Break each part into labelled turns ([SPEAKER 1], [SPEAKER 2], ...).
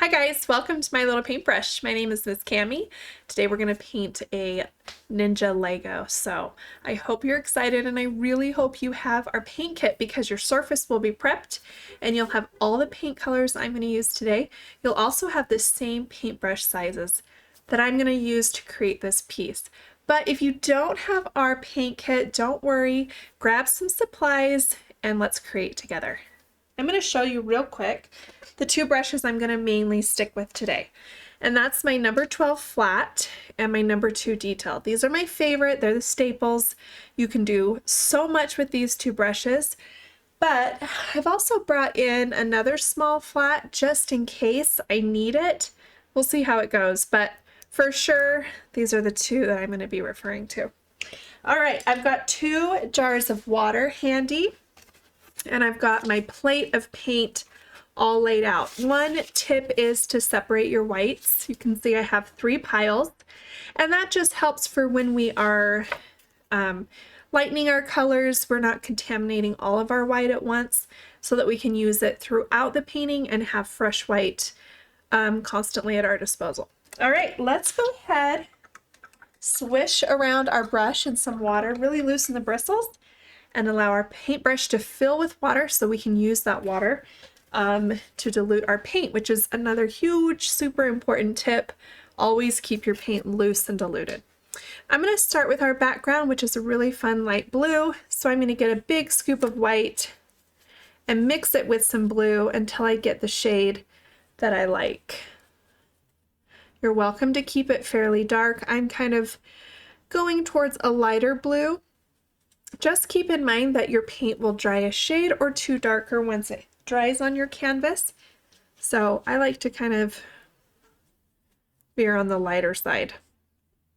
[SPEAKER 1] Hi guys, welcome to my little paintbrush. My name is Miss Cami. Today we're going to paint a Ninja Lego. So I hope you're excited and I really hope you have our paint kit because your surface will be prepped and you'll have all the paint colors I'm going to use today. You'll also have the same paintbrush sizes that I'm going to use to create this piece. But if you don't have our paint kit, don't worry, grab some supplies and let's create together. I'm going to show you real quick the two brushes I'm going to mainly stick with today. And that's my number 12 flat and my number 2 detail. These are my favorite. They're the staples. You can do so much with these two brushes. But I've also brought in another small flat just in case I need it. We'll see how it goes. But for sure, these are the two that I'm going to be referring to. All right, I've got 2 jars of water handy. And I've got my plate of paint all laid out. One tip is to separate your whites. You can see I have 3 piles, and that just helps for when we are lightening our colors. We're not contaminating all of our white at once so that we can use it throughout the painting and have fresh white constantly at our disposal. All right, let's go ahead, swish around our brush in some water, really loosen the bristles, and allow our paintbrush to fill with water so we can use that water to dilute our paint, which is another huge, super important tip. Always keep your paint loose and diluted. I'm going to start with our background, which is a really fun light blue. So I'm going to get a big scoop of white and mix it with some blue until I get the shade that I like. You're welcome to keep it fairly dark. I'm kind of going towards a lighter blue. Just keep in mind that your paint will dry a shade or 2 darker once it dries on your canvas. So I like to kind of veer on the lighter side.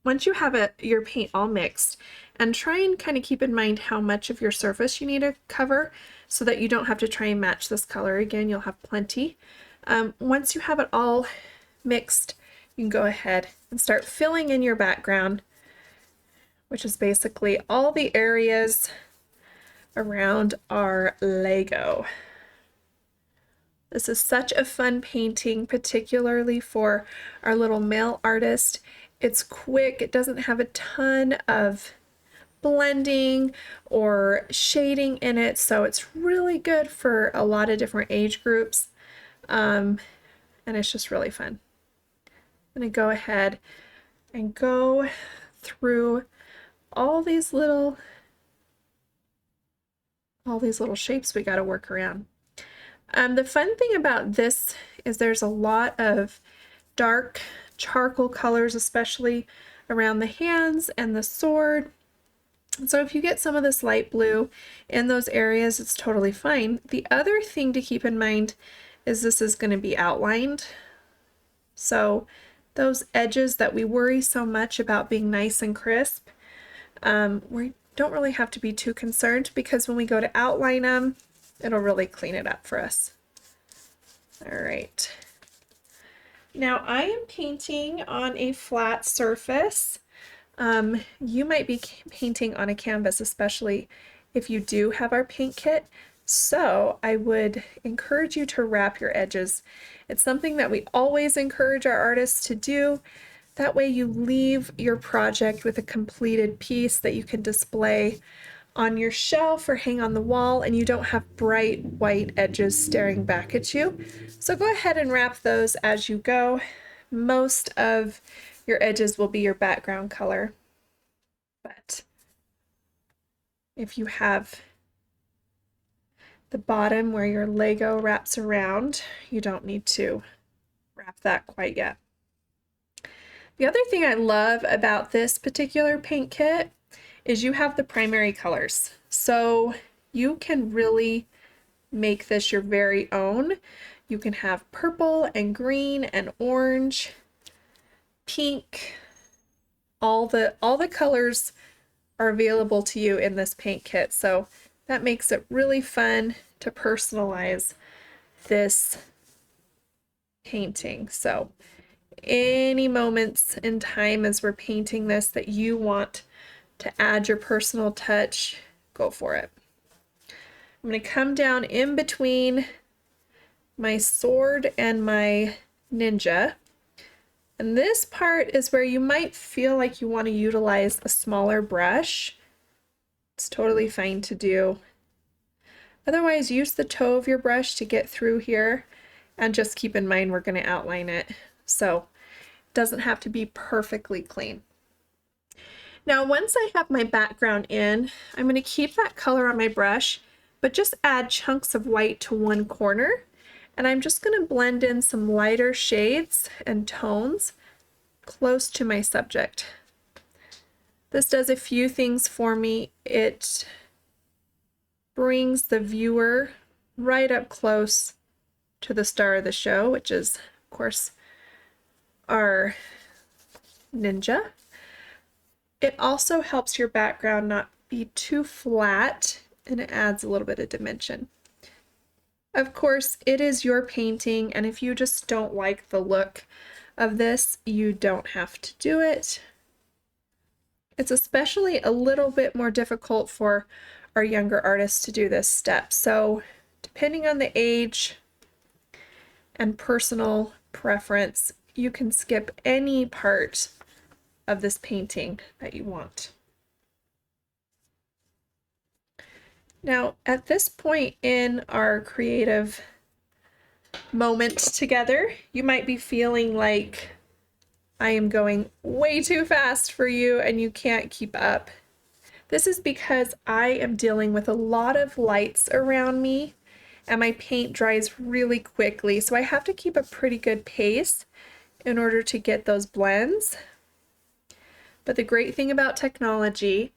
[SPEAKER 1] Once you have your paint all mixed, and try and kind of keep in mind how much of your surface you need to cover so that you don't have to try and match this color again. You'll have plenty. Once you have it all mixed, you can go ahead and start filling in your background, which is basically all the areas around our Lego. This is such a fun painting, particularly for our little male artist. It's quick, it doesn't have a ton of blending or shading in it, so it's really good for a lot of different age groups, and it's just really fun. I'm going to go ahead and go through all these little shapes we got to work around. The fun thing about this is there's a lot of dark charcoal colors, especially around the hands and the sword. So if you get some of this light blue in those areas, it's totally fine. The other thing to keep in mind is this is going to be outlined. So those edges that we worry so much about being nice and crisp, we don't really have to be too concerned because when we go to outline them, it'll really clean it up for us. All right. Now I am painting on a flat surface. You might be painting on a canvas, especially if you do have our paint kit. So I would encourage you to wrap your edges. It's something that we always encourage our artists to do. That way you leave your project with a completed piece that you can display on your shelf or hang on the wall, and you don't have bright white edges staring back at you. So go ahead and wrap those as you go. Most of your edges will be your background color, but if you have the bottom where your Lego wraps around, you don't need to wrap that quite yet. The other thing I love about this particular paint kit is you have the primary colors. So you can really make this your very own. You can have purple and green and orange, pink. All the colors are available to you in this paint kit. So that makes it really fun to personalize this painting. So any moments in time as we're painting this that you want to add your personal touch, go for it. I'm going to come down in between my sword and my Ninja. And this part is where you might feel like you want to utilize a smaller brush. It's totally fine to do. Otherwise, use the toe of your brush to get through here, and just keep in mind we're going to outline it, so it doesn't have to be perfectly clean. Now, once I have my background in, I'm going to keep that color on my brush, but just add chunks of white to one corner, and I'm just going to blend in some lighter shades and tones close to my subject. This does a few things for me. It brings the viewer right up close to the star of the show, which is, of course, our ninja. It also helps your background not be too flat, and it adds a little bit of dimension. Of course, it is your painting, and if you just don't like the look of this, you don't have to do it. It's especially a little bit more difficult for our younger artists to do this step. So depending on the age and personal preference, you can skip any part of this painting that you want. Now, at this point in our creative moment together, you might be feeling like I am going way too fast for you and you can't keep up. This is because I am dealing with a lot of lights around me and my paint dries really quickly, so I have to keep a pretty good pace in order to get those blends. But the great thing about technology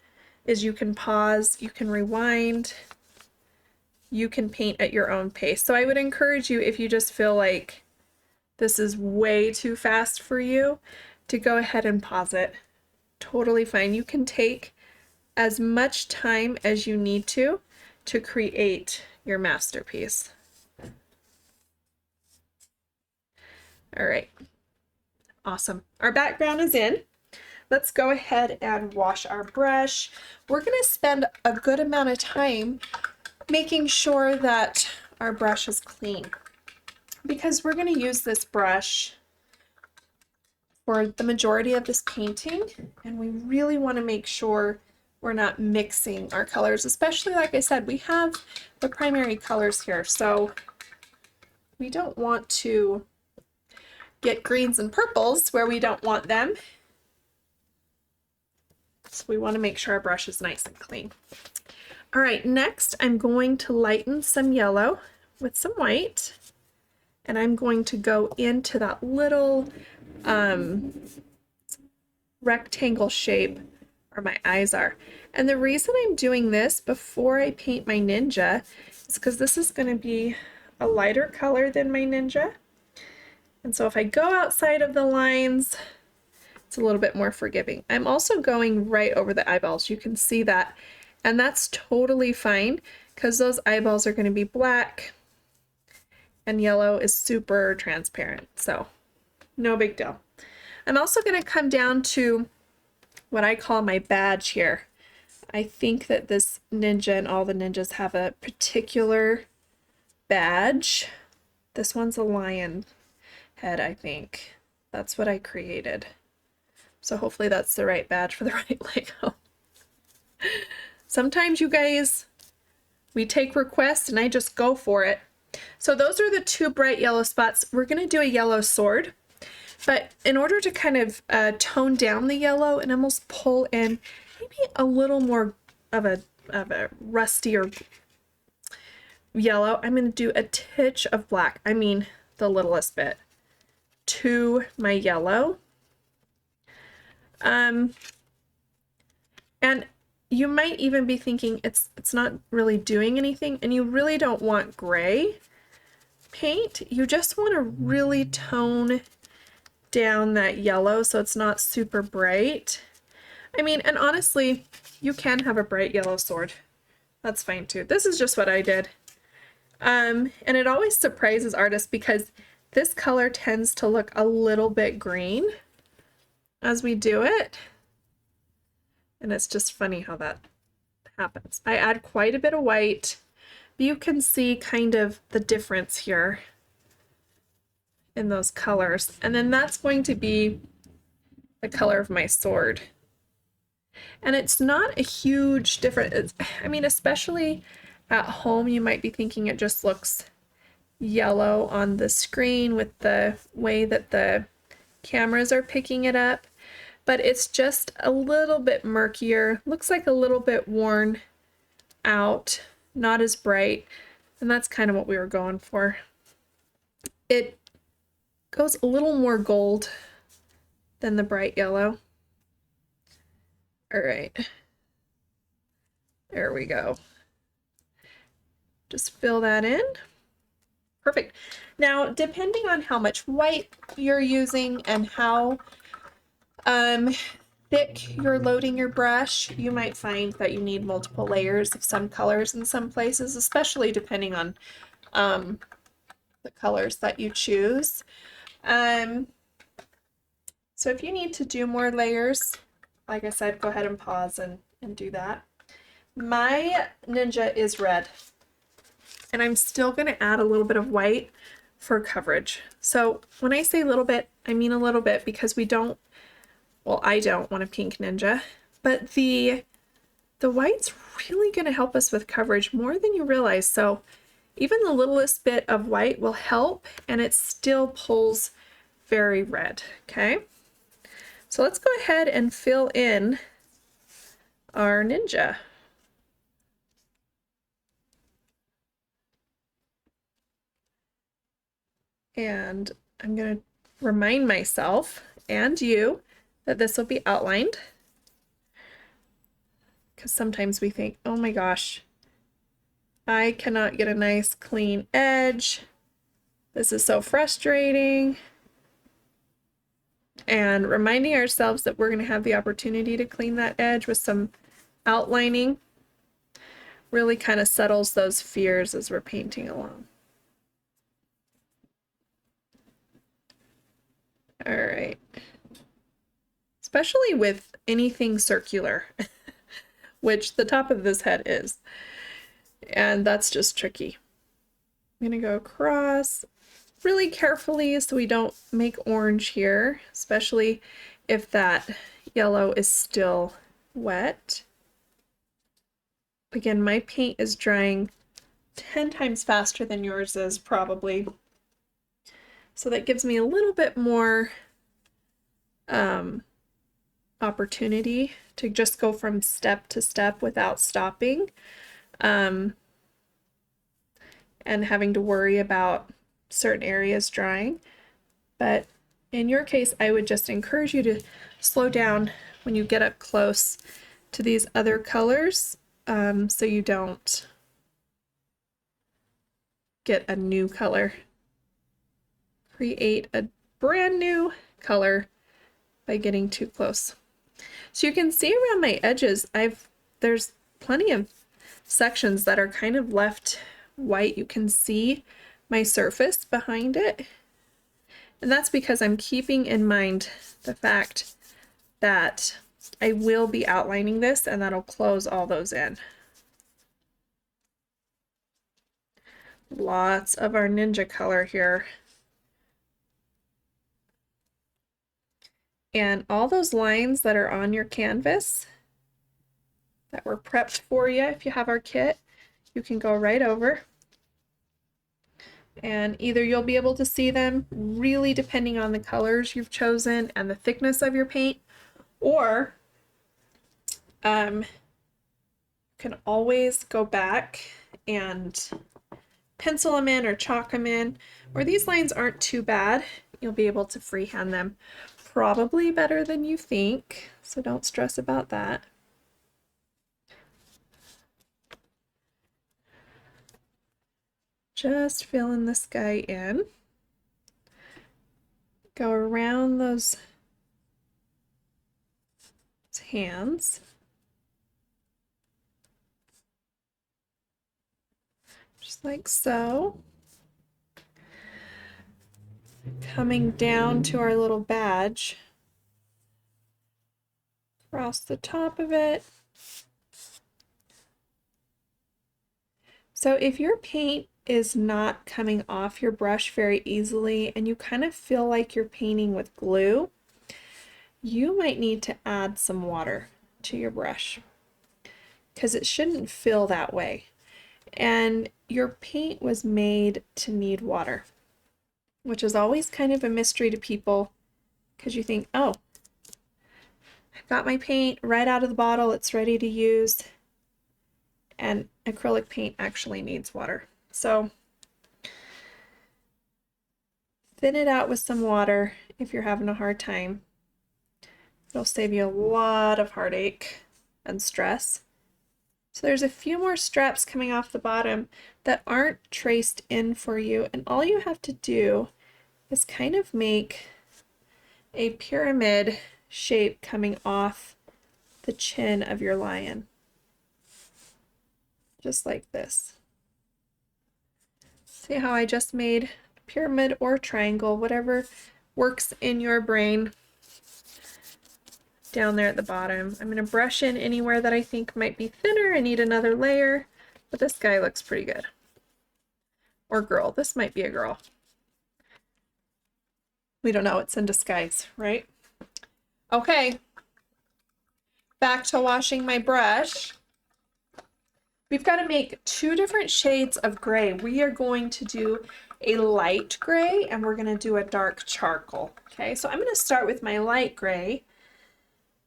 [SPEAKER 1] is you can pause, you can rewind, you can paint at your own pace. So I would encourage you, if you just feel like this is way too fast for you, to go ahead and pause it. Totally fine. You can take as much time as you need to create your masterpiece. All right. Awesome. Our background is in. Let's go ahead and wash our brush. We're going to spend a good amount of time making sure that our brush is clean, because we're going to use this brush for the majority of this painting, and we really want to make sure we're not mixing our colors, especially, like I said, we have the primary colors here, so we don't want to get greens and purples where we don't want them. So we want to make sure our brush is nice and clean. All right, next I'm going to lighten some yellow with some white, and I'm going to go into that little rectangle shape where my eyes are. And the reason I'm doing this before I paint my ninja is because this is going to be a lighter color than my ninja. And so if I go outside of the lines, it's a little bit more forgiving. I'm also going right over the eyeballs. You can see that. And that's totally fine because those eyeballs are going to be black and yellow is super transparent. So no big deal. I'm also going to come down to what I call my badge here. I think that this ninja and all the ninjas have a particular badge. This one's a lion head, I think. That's what I created. So hopefully that's the right badge for the right Lego. Sometimes, you guys, we take requests and I just go for it. So those are the two bright yellow spots. We're going to do a yellow sword. But in order to kind of tone down the yellow and almost pull in maybe a little more of a rustier yellow, I'm going to do a titch of black. I mean, the littlest bit to my yellow. And you might even be thinking it's not really doing anything, and you really don't want gray paint. You just want to really tone down that yellow so it's not super bright. I mean, and honestly, you can have a bright yellow sword. That's fine too. This is just what I did. And it always surprises artists because this color tends to look a little bit green as we do it. And it's just funny how that happens. I add quite a bit of white, but you can see kind of the difference here in those colors. And then that's going to be the color of my sword. And it's not a huge difference. I mean, especially at home, you might be thinking it just looks yellow on the screen with the way that the cameras are picking it up, but it's just a little bit murkier, looks like a little bit worn out, not as bright, and that's kind of what we were going for. It goes a little more gold than the bright yellow. All right, there we go. Just fill that in. Perfect. Now, depending on how much white you're using and how thick you're loading your brush, you might find that you need multiple layers of some colors in some places, especially depending on the colors that you choose. So if you need to do more layers, like I said, go ahead and pause and do that. My Ninja is red, and I'm still going to add a little bit of white for coverage. So when I say a little bit, I mean a little bit, because we don't, well, I don't want a pink Ninja, but the white's really going to help us with coverage more than you realize. So even the littlest bit of white will help, and it still pulls very red, okay? So let's go ahead and fill in our Ninja. And I'm going to remind myself and you that this will be outlined, because sometimes we think, oh my gosh, I cannot get a nice clean edge. This is so frustrating. And reminding ourselves that we're going to have the opportunity to clean that edge with some outlining really kind of settles those fears as we're painting along. All right. Especially with anything circular, which the top of this head is. And that's just tricky. I'm going to go across really carefully so we don't make orange here, especially if that yellow is still wet. Again, my paint is drying 10 times faster than yours is probably. So that gives me a little bit more opportunity to just go from step to step without stopping and having to worry about certain areas drying. But in your case, I would just encourage you to slow down when you get up close to these other colors, so you don't get a new color. Create a brand new color by getting too close. So you can see around my edges, there's plenty of sections that are kind of left white. You can see my surface behind it. And that's because I'm keeping in mind the fact that I will be outlining this, and that'll close all those in. Lots of our Ninja color here. And all those lines that are on your canvas that were prepped for you, if you have our kit, you can go right over. And either you'll be able to see them, really depending on the colors you've chosen and the thickness of your paint, or you can always go back and pencil them in or chalk them in. Where these lines aren't too bad, you'll be able to freehand them. Probably better than you think, so don't stress about that. Just filling this guy in. Go around those hands. Just like so. Coming down to our little badge. Across the top of it. So if your paint is not coming off your brush very easily and you kind of feel like you're painting with glue, you might need to add some water to your brush because it shouldn't feel that way. And your paint was made to need water, which is always kind of a mystery to people because you think, oh, I've got my paint right out of the bottle, it's ready to use. And acrylic paint actually needs water. So thin it out with some water if you're having a hard time. It'll save you a lot of heartache and stress. So there's a few more straps coming off the bottom that aren't traced in for you, and all you have to do is kind of make a pyramid shape coming off the chin of your lion. Just like this. See how I just made a pyramid or triangle, whatever works in your brain, down there at the bottom. I'm going to brush in anywhere that I think might be thinner and need another layer, but this guy looks pretty good. Or girl, this might be a girl. We don't know, it's in disguise, right? Okay, back to washing my brush. We've got to make two different shades of gray. We are going to do a light gray and we're going to do a dark charcoal. Okay, so I'm going to start with my light gray.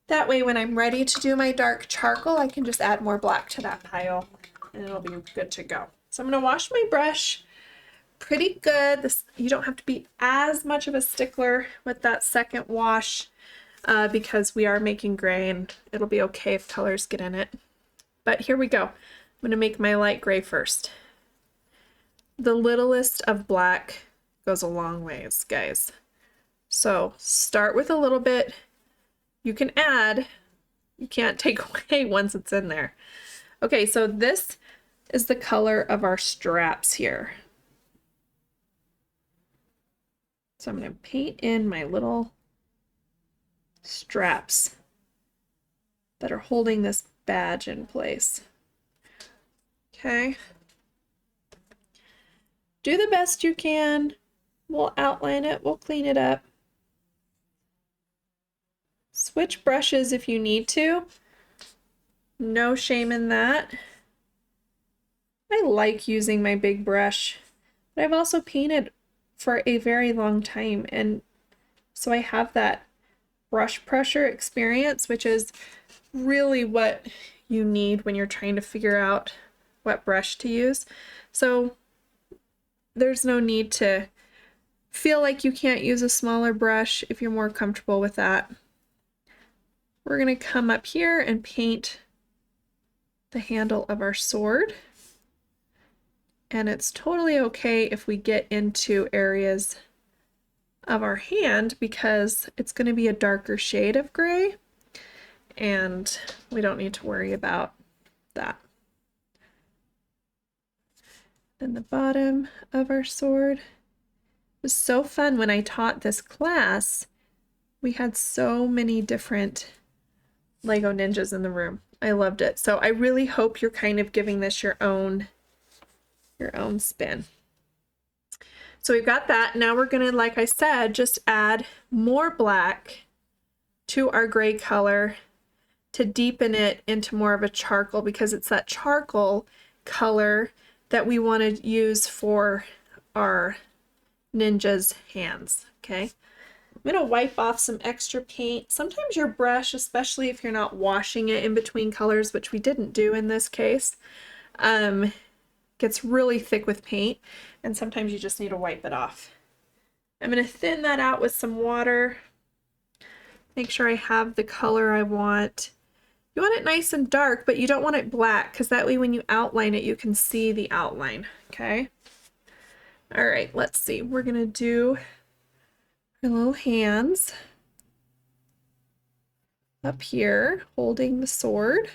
[SPEAKER 1] That way when I'm ready to do my dark charcoal, I can just add more black to that pile and it'll be good to go. So I'm going to wash my brush pretty good. You don't have to be as much of a stickler with that second wash because we are making gray and it'll be okay if colors get in it. But here we go. I'm going to make my light gray first. The littlest of black goes a long ways, guys. So start with a little bit. You can add, you can't take away once it's in there. Okay, so this is the color of our straps here. So I'm going to paint in my little straps that are holding this badge in place. Okay. Do the best you can. We'll outline it, we'll clean it up. Switch brushes if you need to. No shame in that. I like using my big brush, but I've also painted for a very long time, and so I have that brush pressure experience, which is really what you need when you're trying to figure out what brush to use. So there's no need to feel like you can't use a smaller brush if you're more comfortable with that. We're going to come up here and paint the handle of our sword. And it's totally okay if we get into areas of our hand because it's going to be a darker shade of gray and we don't need to worry about that. Then the bottom of our sword. It was so fun when I taught this class. We had so many different Lego Ninjas in the room. I loved it. So I really hope you're kind of giving this your own spin. So we've got that. Now we're going to, like I said, just add more black to our gray color to deepen it into more of a charcoal because it's that charcoal color that we want to use for our ninja's hands. Okay. I'm going to wipe off some extra paint. Sometimes your brush, especially if you're not washing it in between colors, which we didn't do in this case, gets really thick with paint, and sometimes you just need to wipe it off. I'm going to thin that out with some water. Make sure I have the color I want. You want it nice and dark, but you don't want it black because that way when you outline it, you can see the outline. Okay. All right, let's see. We're going to do our little hands up here holding the sword.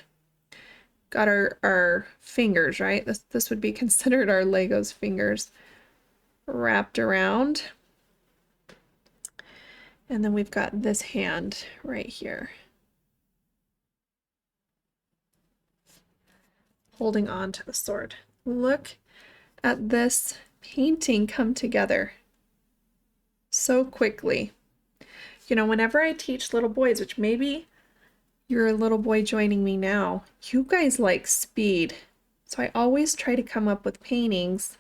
[SPEAKER 1] Got our fingers, right? This would be considered our Lego's fingers wrapped around. And then we've got this hand right here holding on to the sword. Look at this painting come together so quickly. You know, whenever I teach little boys, which maybe you're a little boy joining me now, you guys like speed. So I always try to come up with paintings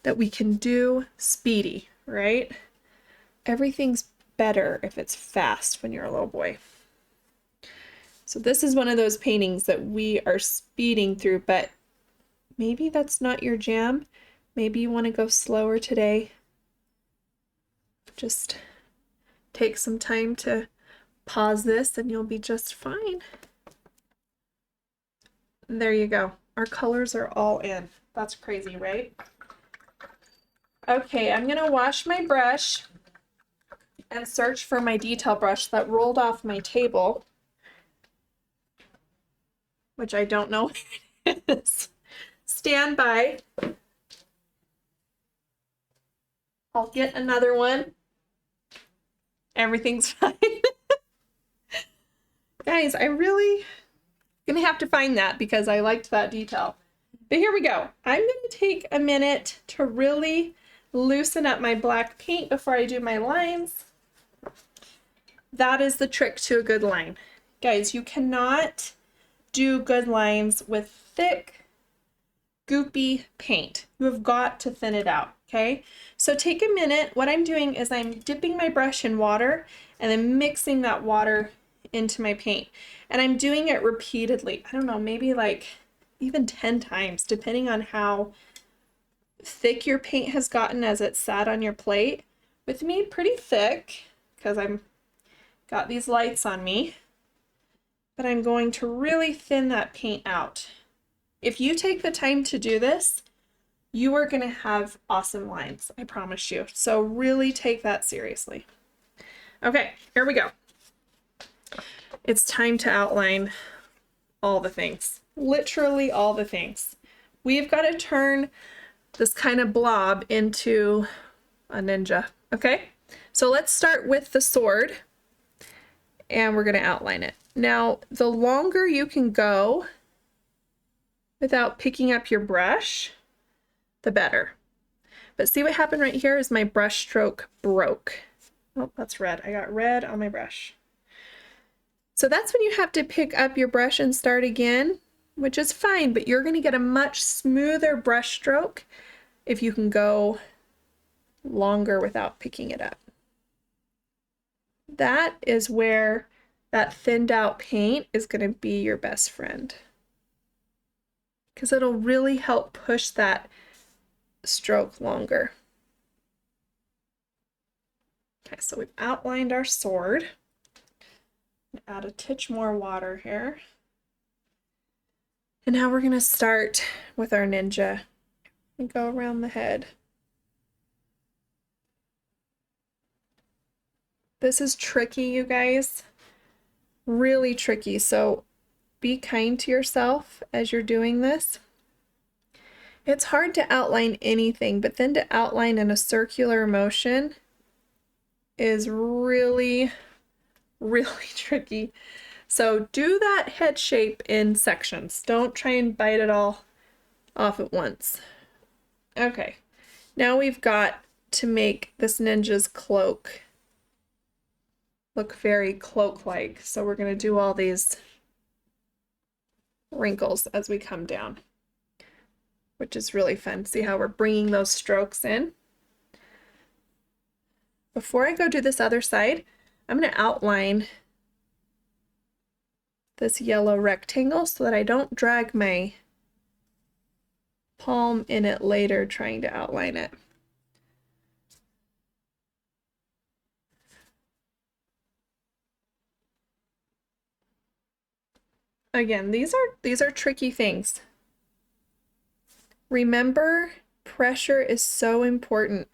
[SPEAKER 1] that we can do speedy, right? Everything's better if it's fast when you're a little boy. So this is one of those paintings that we are speeding through, but maybe that's not your jam. Maybe you want to go slower today. Just take some time to pause this and you'll be just fine. There you go. Our colors are all in. That's crazy, right? Okay, I'm gonna wash my brush and search for my detail brush that rolled off my table, which I don't know where it is. Stand by. I'll get another one. Everything's fine. Guys, I really gonna have to find that because I liked that detail. But here we go. I'm gonna take a minute to really loosen up my black paint before I do my lines. That is the trick to a good line. Guys, you cannot do good lines with thick, goopy paint. You have got to thin it out, okay? So take a minute. What I'm doing is I'm dipping my brush in water and then mixing that water into my paint. And I'm doing it repeatedly. I don't know, maybe like even 10 times, depending on how thick your paint has gotten as it sat on your plate. With me, pretty thick, because I'm got these lights on me. But I'm going to really thin that paint out. If you take the time to do this, you are going to have awesome lines, I promise you. So really take that seriously. Okay, here we go. It's time to outline all the things, literally all the things. We've got to turn this kind of blob into a ninja, okay? So let's start with the sword and we're going to outline it. Now, the longer you can go without picking up your brush, the better. But see what happened right here is my brush stroke broke. Oh, that's red. I got red on my brush. So that's when you have to pick up your brush and start again, which is fine, but you're going to get a much smoother brush stroke if you can go longer without picking it up. That is where that thinned out paint is going to be your best friend, because it'll really help push that stroke longer. Okay, so we've outlined our sword. Add a titch more water here. And now we're going to start with our ninja and go around the head. This is tricky, you guys. Really tricky. So be kind to yourself as you're doing this. It's hard to outline anything, but then to outline in a circular motion is really, really tricky. So do that head shape in sections. Don't try and bite it all off at once. Okay, now we've got to make this ninja's cloak look very cloak-like. So we're going to do all these wrinkles as we come down, which is really fun. See how we're bringing those strokes in? Before I go do this other side, I'm going to outline this yellow rectangle so that I don't drag my palm in it later trying to outline it. Again, these are tricky things. Remember, pressure is so important.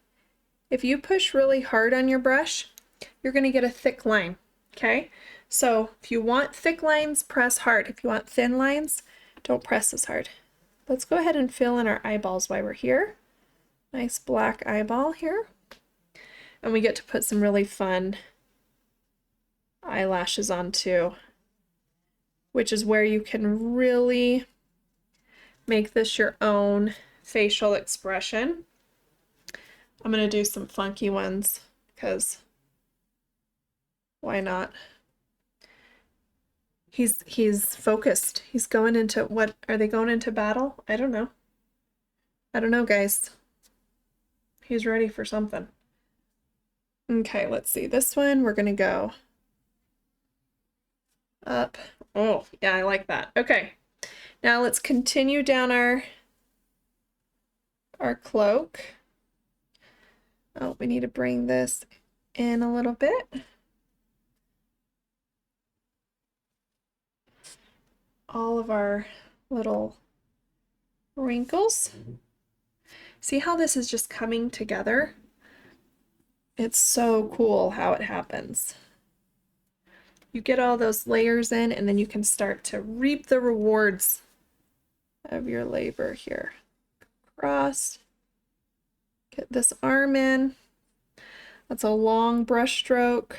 [SPEAKER 1] If you push really hard on your brush, you're going to get a thick line, okay? So if you want thick lines, press hard. If you want thin lines, don't press as hard. Let's go ahead and fill in our eyeballs while we're here. Nice black eyeball here. And we get to put some really fun eyelashes on too, which is where you can really make this your own facial expression. I'm going to do some funky ones because why not? He's focused. He's going into, what are they going into battle? I don't know. I don't know, guys. He's ready for something. Okay, let's see. This one we're going to go up. Oh, yeah, I like that. Okay. Now let's continue down our cloak. Oh, we need to bring this in a little bit. All of our little wrinkles. See how this is just coming together? It's so cool how it happens. You get all those layers in, and then you can start to reap the rewards of your labor here. Cross. Get this arm in. That's a long brush stroke.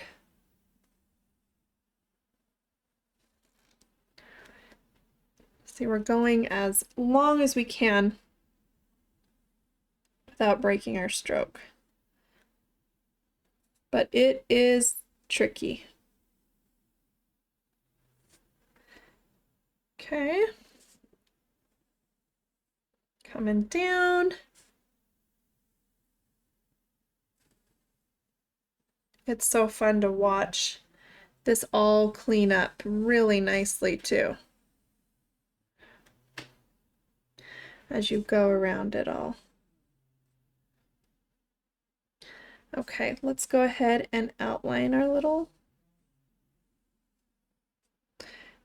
[SPEAKER 1] See, we're going as long as we can without breaking our stroke. But it is tricky. Okay. Coming down. It's so fun to watch this all clean up really nicely too, as you go around it all. Okay, let's go ahead and outline our little,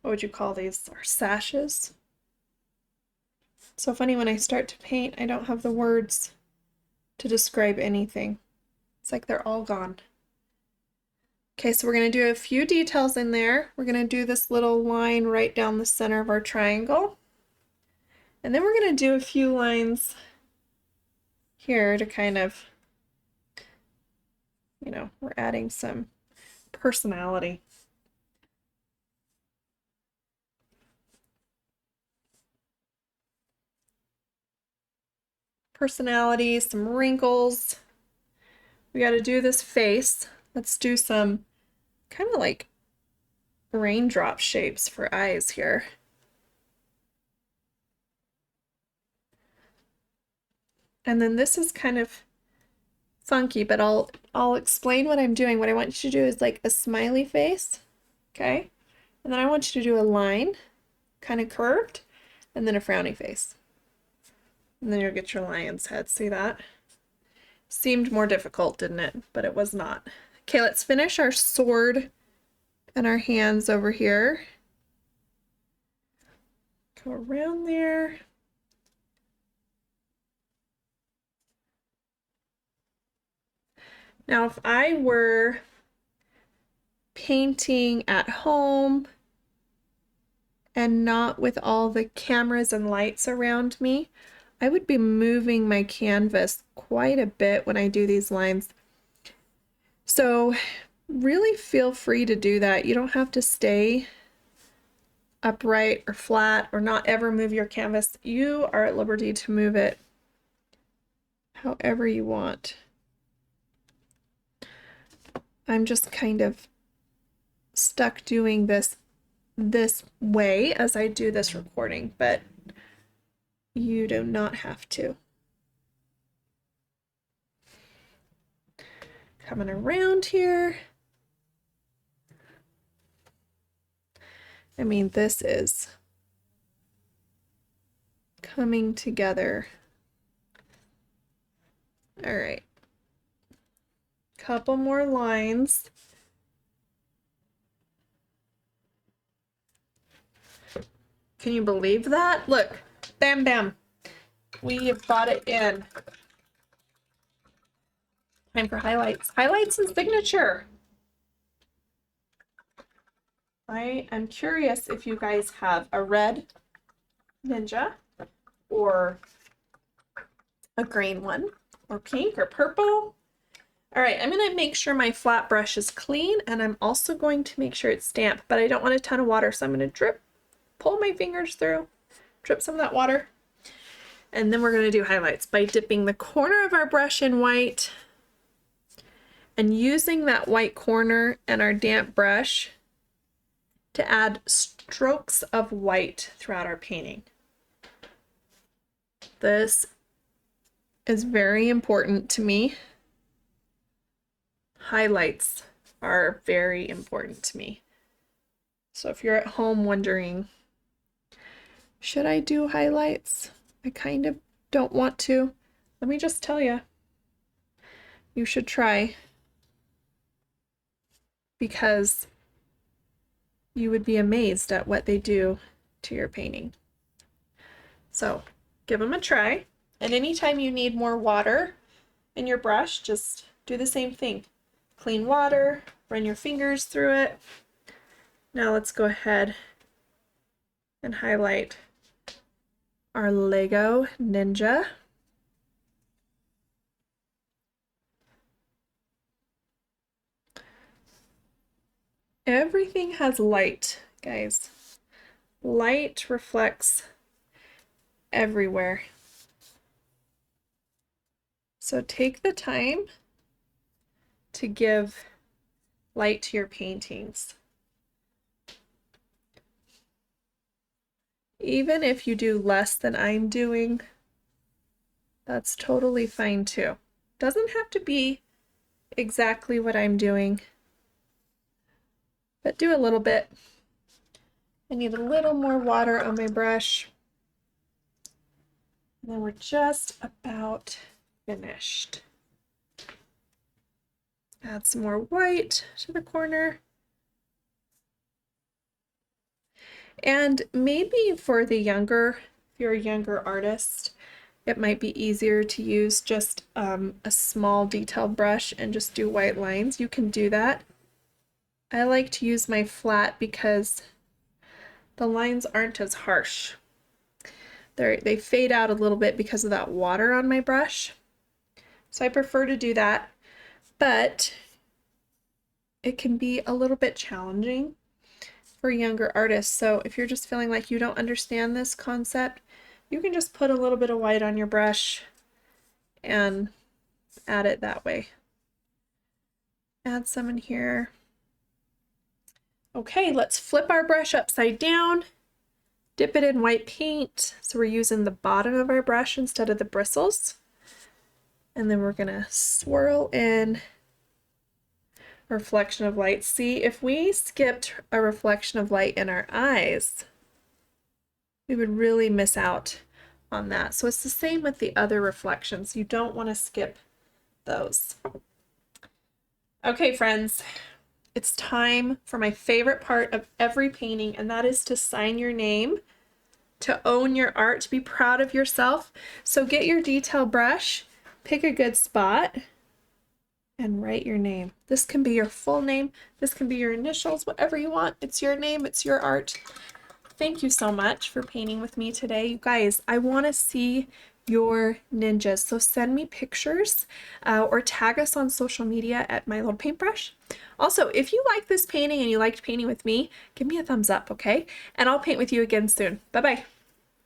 [SPEAKER 1] what would you call these? Our sashes. So funny, when I start to paint, I don't have the words to describe anything. It's like they're all gone. Okay, so we're going to do a few details in there. We're going to do this little line right down the center of our triangle. And then we're going to do a few lines here to kind of, you know, we're adding some personality. Personality, some wrinkles. We got to do this face. Let's do some kind of like raindrop shapes for eyes here. And then this is kind of funky, but I'll explain what I'm doing. What I want you to do is like a smiley face, okay? And then I want you to do a line, kind of curved, and then a frowny face. And then you'll get your lion's head. See that? Seemed more difficult, didn't it? But it was not. Okay, let's finish our sword and our hands over here. Go around there. Now, if I were painting at home and not with all the cameras and lights around me, I would be moving my canvas quite a bit when I do these lines. So really feel free to do that. You don't have to stay upright or flat or not ever move your canvas. You are at liberty to move it however you want. I'm just kind of stuck doing this way as I do this recording, but you do not have to. Coming around here. I mean, this is coming together. All right. Couple more lines. Can you believe that? Look, bam, bam. We have got it in. Time for highlights. Highlights and signature. I am curious if you guys have a red Ninja or a green one or pink or purple. All right, I'm gonna make sure my flat brush is clean, and I'm also going to make sure it's damp, but I don't want a ton of water, so I'm gonna pull my fingers through, drip some of that water. And then we're going to do highlights by dipping the corner of our brush in white and using that white corner and our damp brush to add strokes of white throughout our painting. This is very important to me. Highlights are very important to me. So if you're at home wondering, should I do highlights? I kind of don't want to. Let me just tell you, you should try, because you would be amazed at what they do to your painting. So give them a try. And anytime you need more water in your brush, just do the same thing. Clean water, run your fingers through it. Now let's go ahead and highlight our Lego Ninja. Everything has light, guys. Light reflects everywhere. So take the time to give light to your paintings. Even if you do less than I'm doing, that's totally fine too. Doesn't have to be exactly what I'm doing, but do a little bit. I need a little more water on my brush. And then we're just about finished. Add some more white to the corner. And maybe for the younger, if you're a younger artist, it might be easier to use just a small detailed brush and just do white lines. You can do that. I like to use my flat because the lines aren't as harsh. They fade out a little bit because of that water on my brush. So I prefer to do that, but it can be a little bit challenging for younger artists. So if you're just feeling like you don't understand this concept, you can just put a little bit of white on your brush and add it that way. Add some in here. Okay, let's flip our brush upside down, dip it in white paint. So we're using the bottom of our brush instead of the bristles. And then we're gonna swirl in a reflection of light. See, if we skipped a reflection of light in our eyes, we would really miss out on that. So it's the same with the other reflections. You don't want to skip those. Okay, friends, it's time for my favorite part of every painting, and that is to sign your name, to own your art, to be proud of yourself. So get your detail brush, pick a good spot, and write your name. This can be your full name, this can be your initials, whatever you want. It's your name, it's your art. Thank you so much for painting with me today. You guys, I want to see your ninjas, so send me pictures or tag us on social media at My Little Paintbrush. Also, if you like this painting and you liked painting with me, give me a thumbs up, okay? And I'll paint with you again soon. Bye-bye.